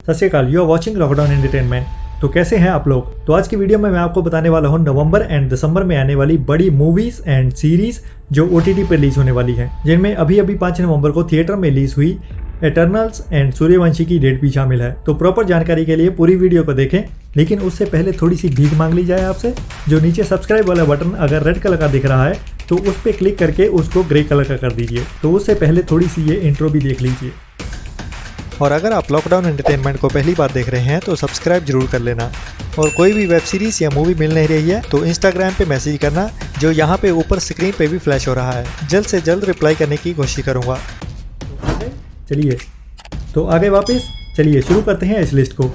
सत श्री अकाल, you are watching lockdown entertainment. तो कैसे हैं आप लोग। तो आज की वीडियो में मैं आपको बताने वाला हूं नवंबर एंड दिसंबर में आने वाली बड़ी मूवीज एंड सीरीज जो OTT पर रिलीज होने वाली हैं, जिनमें अभी 5 नवंबर को थिएटर में रिलीज हुई एटर्नल्स एंड सूर्यवंशी की डेट भी शामिल है। तो प्रॉपर जानकारी के लिए पूरी वीडियो को देखें, लेकिन उससे पहले थोड़ी सी भीख मांग ली जाए आपसे। जो नीचे सब्सक्राइब वाला बटन अगर रेड कलर का दिख रहा है तो उस पर क्लिक करके उसको ग्रे कलर का कर दीजिए। तो उससे पहले थोड़ी सी ये इंट्रो भी देख लीजिए। और अगर आप लॉकडाउन एंटरटेनमेंट को पहली बार देख रहे हैं तो सब्सक्राइब जरूर कर लेना। और कोई भी वेब सीरीज या मूवी मिल नहीं रही है तो इंस्टाग्राम पे मैसेज करना, जो यहाँ पे ऊपर स्क्रीन पे भी फ्लैश हो रहा है। जल्द से जल्द रिप्लाई करने की कोशिश करूँगा। चलिए तो आगे वापस चलिए शुरू करते हैं इस लिस्ट को,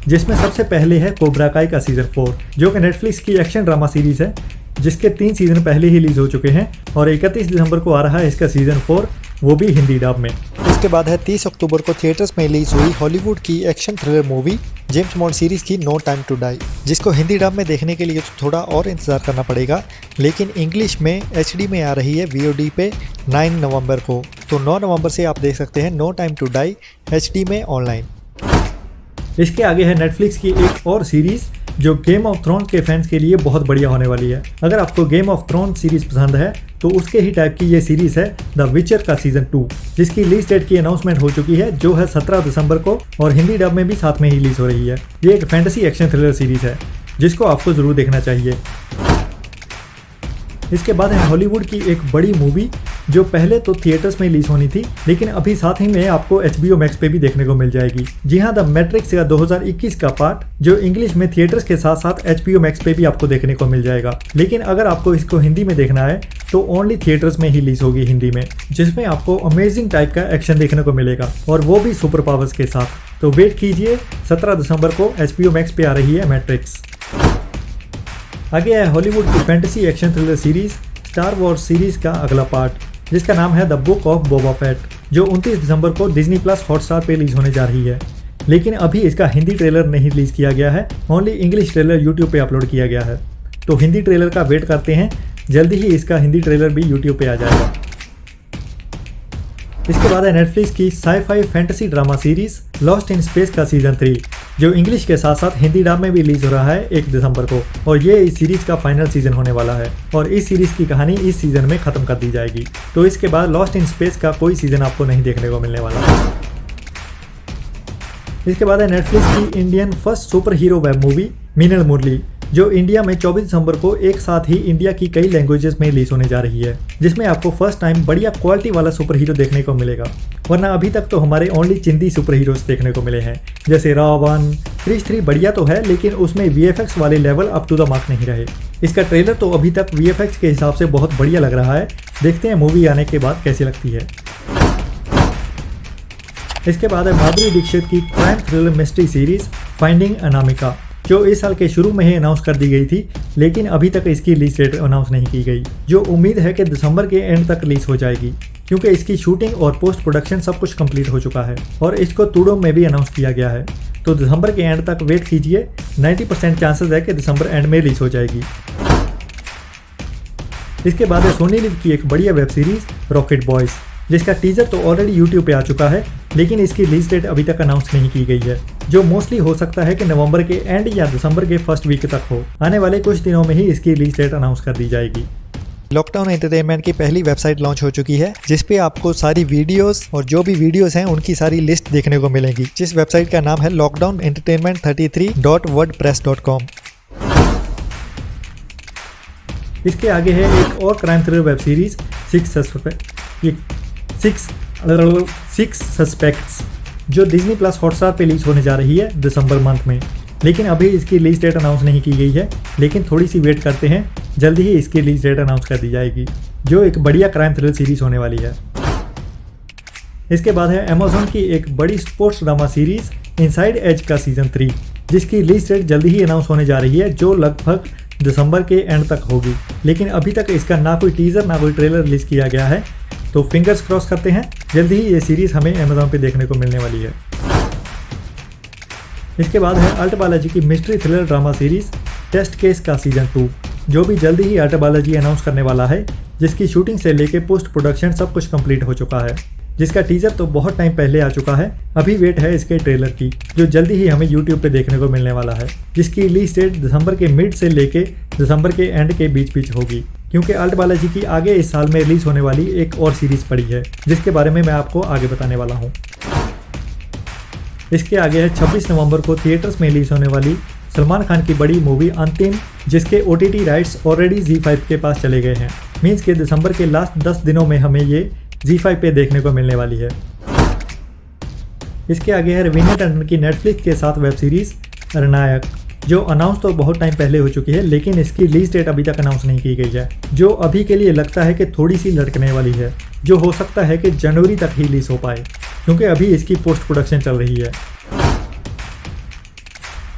जिसमें सबसे पहले है कोब्रा काई का सीजन 4, जो कि नेटफ्लिक्स की एक्शन ड्रामा सीरीज है, जिसके 3 सीजन पहले ही रिलीज हो चुके हैं और 31 दिसंबर को आ रहा है इसका सीजन 4, वो भी हिंदी डब में। इसके बाद है 30 अक्टूबर को थिएटर्स में रिलीज हुई हॉलीवुड की action thriller movie James bond series की नो टाइम टू डाई, जिसको हिंदी डब में देखने के लिए तो थोड़ा और इंतजार करना पड़ेगा, लेकिन इंग्लिश में HD में आ रही है VOD पे 9 नवंबर को। तो 9 नवंबर से आप देख सकते हैं No Time to Die HD में ऑनलाइन। इसके आगे है नेटफ्लिक्स की एक और सीरीज जो गेम ऑफ थ्रोन्स के फैंस के लिए बहुत बढ़िया होने वाली है। अगर आपको गेम ऑफ थ्रोन्स सीरीज पसंद है तो उसके ही टाइप की ये सीरीज है द विचर का सीजन 2, जिसकी रिलीज डेट की अनाउंसमेंट हो चुकी है, जो है 17 दिसंबर को, और हिंदी डब में भी साथ में ही रिलीज हो रही है। ये एक फैंटेसी एक्शन थ्रिलर सीरीज है जिसको आपको जरूर देखना चाहिए। इसके बाद है हॉलीवुड की एक बड़ी मूवी जो पहले तो थिएटर्स में रिलीज होनी थी, लेकिन अभी साथ ही में आपको HBO Max पे भी देखने को मिल जाएगी। जी हाँ, द मैट्रिक्स का 2021 का पार्ट जो इंग्लिश में थिएटर्स के साथ साथ HBO Max पे भी आपको देखने को मिल जाएगा। लेकिन अगर आपको इसको हिंदी में देखना है तो ओनली थिएटर्स में ही रिलीज होगी हिंदी में, जिसमें आपको अमेजिंग टाइप का एक्शन देखने को मिलेगा, और वो भी सुपर पावर्स के साथ। तो वेट कीजिए, 17 दिसंबर को HBO Max पे आ रही है मैट्रिक्स। आगे है हॉलीवुड की fantasy action thriller series star Wars series का अगला पार्ट, जिसका नाम है the book of Boba Fett, जो 29 दिसंबर को Disney+ हॉटस्टार पे रिलीज होने जा रही है। लेकिन अभी इसका हिंदी ट्रेलर नहीं रिलीज किया गया है, ओनली इंग्लिश ट्रेलर यूट्यूब पे अपलोड किया गया है। तो हिंदी ट्रेलर का वेट करते हैं, जल्दी ही इसका हिंदी ट्रेलर भी यूट्यूब पे आ जाएगा। इसके बाद है नेटफ्लिक्स की sci-fi fantasy drama series lost in space का सीजन 3, जो इंग्लिश के साथ साथ हिंदी डब में भी रिलीज हो रहा है 1 दिसंबर को, और ये इस सीरीज का फाइनल सीजन होने वाला है, और इस सीरीज की कहानी इस सीजन में खत्म कर दी जाएगी। तो इसके बाद लॉस्ट इन स्पेस का कोई सीजन आपको नहीं देखने को मिलने वाला है। इसके बाद है नेटफ्लिक्स की Indian first superhero web movie Minnal Murali, जो इंडिया में 24 दिसंबर को एक साथ ही इंडिया की कई लैंग्वेजेस में रिलीज होने जा रही है, जिसमें आपको फर्स्ट टाइम बढ़िया क्वालिटी वाला सुपर हीरो देखने को मिलेगा। वरना अभी तक तो हमारे ओनली चिंदी सुपर हीरोज देखने को मिले हैं, जैसे रावण, क्रिश 3 बढ़िया तो है, लेकिन उसमें VFX वाले level up to the mark नहीं रहे। इसका ट्रेलर तो अभी तक VFX के हिसाब से बहुत बढ़िया लग रहा है, देखते हैं मूवी आने के बाद कैसी लगती है। इसके बाद है माधुरी दीक्षित की crime thriller mystery series finding Anamika, जो इस साल के शुरू में ही अनाउंस कर दी गई थी, लेकिन अभी तक इसकी रिलीज डेट अनाउंस नहीं की गई, जो उम्मीद है कि दिसंबर के एंड तक रिलीज हो जाएगी, क्योंकि इसकी शूटिंग और पोस्ट प्रोडक्शन सब कुछ कंप्लीट हो चुका है, और इसको तुडो में भी अनाउंस किया गया है। तो दिसंबर के एंड तक वेट कीजिए, 90% चांसेस है कि दिसंबर एंड में रिलीज हो जाएगी। इसके बाद है सोनी लिव की एक बढ़िया वेब सीरीज रॉकेट बॉयज, जिसका टीजर तो ऑलरेडी यूट्यूब पे आ चुका है, लेकिन इसकी रिलीज डेट अभी तक अनाउंस नहीं की गई है, जो मोस्टली हो सकता है कि नवंबर के एंड या दिसंबर के फर्स्ट वीक तक हो। आने वाले कुछ दिनों में ही इसकी रिलीज डेट अनाउंस कर दी जाएगी। लॉकडाउन एंटरटेनमेंट की पहली वेबसाइट लॉन्च हो चुकी है, जिसपे आपको सारी वीडियोस और जो भी वीडियोस हैं उनकी सारी लिस्ट देखने को मिलेगी, जिस वेबसाइट का नाम है lockdownentertainment33.wordpress.com। इसके आगे है एक और crime thriller web series six suspects, जो Disney+ हॉटस्टार पे रिलीज होने जा रही है दिसंबर मंथ में, लेकिन अभी इसकी रिलीज डेट अनाउंस नहीं की गई है, लेकिन थोड़ी सी वेट करते हैं, जल्दी ही इसकी रिलीज डेट अनाउंस कर दी जाएगी, जो एक बढ़िया क्राइम थ्रिलर सीरीज होने वाली है। इसके बाद है Amazon की एक बड़ी sports drama series Inside Edge का सीजन 3, जिसकी रिलीज डेट जल्दी ही अनाउंस होने जा रही है, जो लगभग दिसंबर के एंड तक होगी, लेकिन अभी तक इसका ना कोई टीजर ना कोई ट्रेलर रिलीज किया गया है। तो फिंगर्स क्रॉस करते हैं, जल्दी ही ये सीरीज हमें Amazon पे देखने को मिलने वाली है। इसके बाद है अल्ट बालाजी की mystery thriller drama series Test Case का सीजन 2, जो भी जल्दी ही अल्ट बालाजी अनाउंस करने वाला है, जिसकी शूटिंग से लेके पोस्ट प्रोडक्शन सब कुछ कंप्लीट हो चुका है। जिसका टीजर तो बहुत टाइम पहले आ चुका है। अभी वेट है इसके ट्रेलर की, जो जल्दी ही हमें यूट्यूब पे देखने को मिलने वाला है, जिसकी रिलीज डेट दिसंबर के मिड से लेके दिसंबर के एंड के बीच होगी, क्योंकि अल्ट बालाजी की आगे इस साल में रिलीज होने वाली एक और सीरीज पड़ी है, जिसके बारे में मैं आपको आगे बताने वाला हूँ। इसके आगे है 26 नवंबर को थिएटर्स में रिलीज होने वाली सलमान खान की बड़ी मूवी अंतिम, जिसके OTT राइट्स ऑलरेडी ZEE5 के पास चले गए हैं। मीन्स के दिसंबर के लास्ट 10 दिनों में हमें ये ZEE5 पे देखने को मिलने वाली है। इसके आगे है रवीना टंडन की नेटफ्लिक्स के साथ वेब सीरीज रणनायक, जो अनाउंस तो बहुत टाइम पहले हो चुकी है, लेकिन इसकी रिलीज डेट अभी तक अनाउंस नहीं की गई है, जो अभी के लिए लगता है कि थोड़ी सी लटकने वाली है, जो हो सकता है कि जनवरी तक ही रिलीज हो पाए, क्योंकि अभी इसकी पोस्ट प्रोडक्शन चल रही है।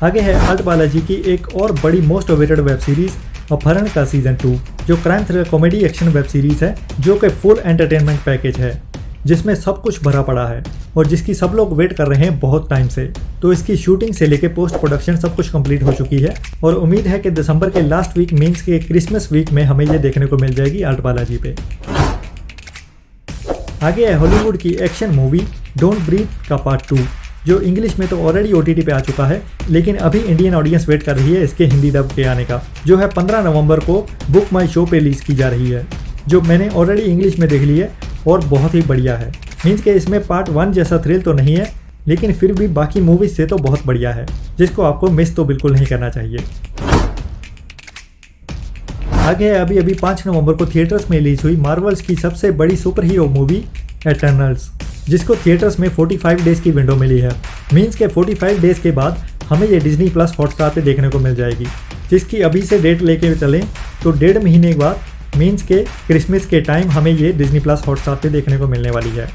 आगे है अल्ट बालाजी की एक और बड़ी मोस्ट अवेटेड वेब सीरीज अपहरण का सीजन 2, जो crime thriller comedy action web series है, जो कि फुल एंटरटेनमेंट पैकेज है, जिसमें सब कुछ भरा पड़ा है और जिसकी सब लोग वेट कर रहे हैं बहुत टाइम से। तो इसकी शूटिंग से लेके पोस्ट प्रोडक्शन सब कुछ कंप्लीट हो चुकी है और उम्मीद है कि दिसंबर के लास्ट वीक मीन्स के क्रिसमस वीक में हमें ये देखने को मिल जाएगी अल्ट बालाजी पे। आगे है हॉलीवुड की एक्शन मूवी डोंट ब्रीथ का पार्ट 2, जो इंग्लिश में तो ऑलरेडी OTT पे आ चुका है, लेकिन अभी इंडियन ऑडियंस वेट कर रही है इसके हिंदी डब के आने का, जो है 15 नवंबर को बुक माई शो पे रिलीज की जा रही है, जो मैंने ऑलरेडी इंग्लिश में देख ली है और बहुत ही बढ़िया है। मीन्स के इसमें पार्ट 1 जैसा थ्रिल तो नहीं है, लेकिन फिर भी बाकी मूवीज से तो बहुत बढ़िया है, जिसको आपको मिस तो बिल्कुल नहीं करना चाहिए। आगे है अभी 5 नवंबर को थिएटर्स में रिलीज हुई मार्वल्स की सबसे बड़ी सुपर हीरो मूवी एटर्नल्स, जिसको थिएटर्स में 45 डेज की विंडो मिली है। मीन्स के 45 डेज के बाद हमें ये डिज्नी प्लस हॉटस्टार पे देखने को मिल जाएगी, जिसकी अभी से डेट लेके चलें तो 1.5 महीने के बाद मीन्स के क्रिसमस के टाइम हमें ये डिज्नी प्लस हॉटस्टार पे देखने को मिलने वाली है।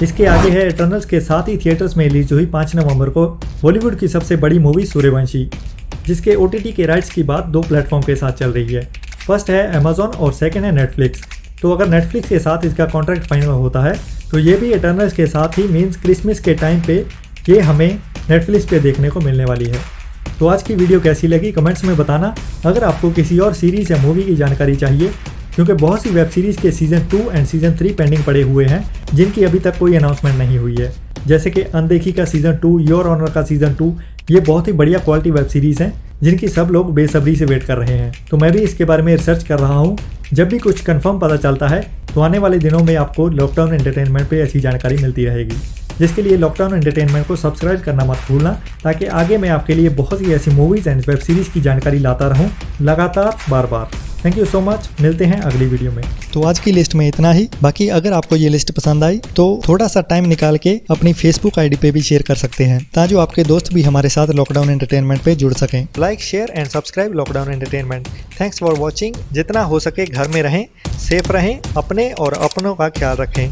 इसके आगे है एटर्नल्स के साथ ही थिएटर्स में रिलीज हुई 5 नवंबर को बॉलीवुड की सबसे बड़ी मूवी सूर्यवंशी, जिसके OTT के राइट्स की बात 2 प्लेटफॉर्म के साथ चल रही है। फर्स्ट है अमेजॉन और सेकंड है नेटफ्लिक्स। तो अगर नेटफ्लिक्स के साथ इसका कॉन्ट्रैक्ट फाइनल होता है तो ये भी एटर्नल्स के साथ ही मीन्स क्रिसमस के टाइम पे ये हमें नेटफ्लिक्स पे देखने को मिलने वाली है। तो आज की वीडियो कैसी लगी कमेंट्स में बताना। अगर आपको किसी और सीरीज़ या मूवी की जानकारी चाहिए, क्योंकि बहुत सी वेब सीरीज़ के सीज़न 2 एंड सीज़न 3 पेंडिंग पड़े हुए हैं, जिनकी अभी तक कोई अनाउंसमेंट नहीं हुई है, जैसे कि अनदेखी का सीज़न 2, योर ऑनर का सीज़न 2, ये बहुत ही बढ़िया क्वालिटी वेब सीरीज़ हैं, जिनकी सब लोग बेसब्री से वेट कर रहे हैं। तो मैं भी इसके बारे में रिसर्च कर रहा हूँ। जब भी कुछ कंफर्म पता चलता है तो आने वाले दिनों में आपको लॉकडाउन एंटरटेनमेंट पे ऐसी जानकारी मिलती रहेगी, जिसके लिए लॉकडाउन एंटरटेनमेंट को सब्सक्राइब करना मत भूलना, ताकि आगे मैं आपके लिए बहुत सी ऐसी मूवीज़ एंड वेब सीरीज़ की जानकारी लाता रहूँ लगातार बार बार। थैंक यू सो मच, मिलते हैं अगली वीडियो में। तो आज की लिस्ट में इतना ही। बाकी अगर आपको ये लिस्ट पसंद आई तो थोड़ा सा टाइम निकाल के अपनी फेसबुक आईडी पे भी शेयर कर सकते हैं, ताकि आपके दोस्त भी हमारे साथ लॉकडाउन एंटरटेनमेंट पे जुड़ सकें। Like, share and subscribe lockdown entertainment. Thanks for watching. जितना हो सके घर में रहें, सेफ रहें, अपने और अपनों का ख्याल रखें।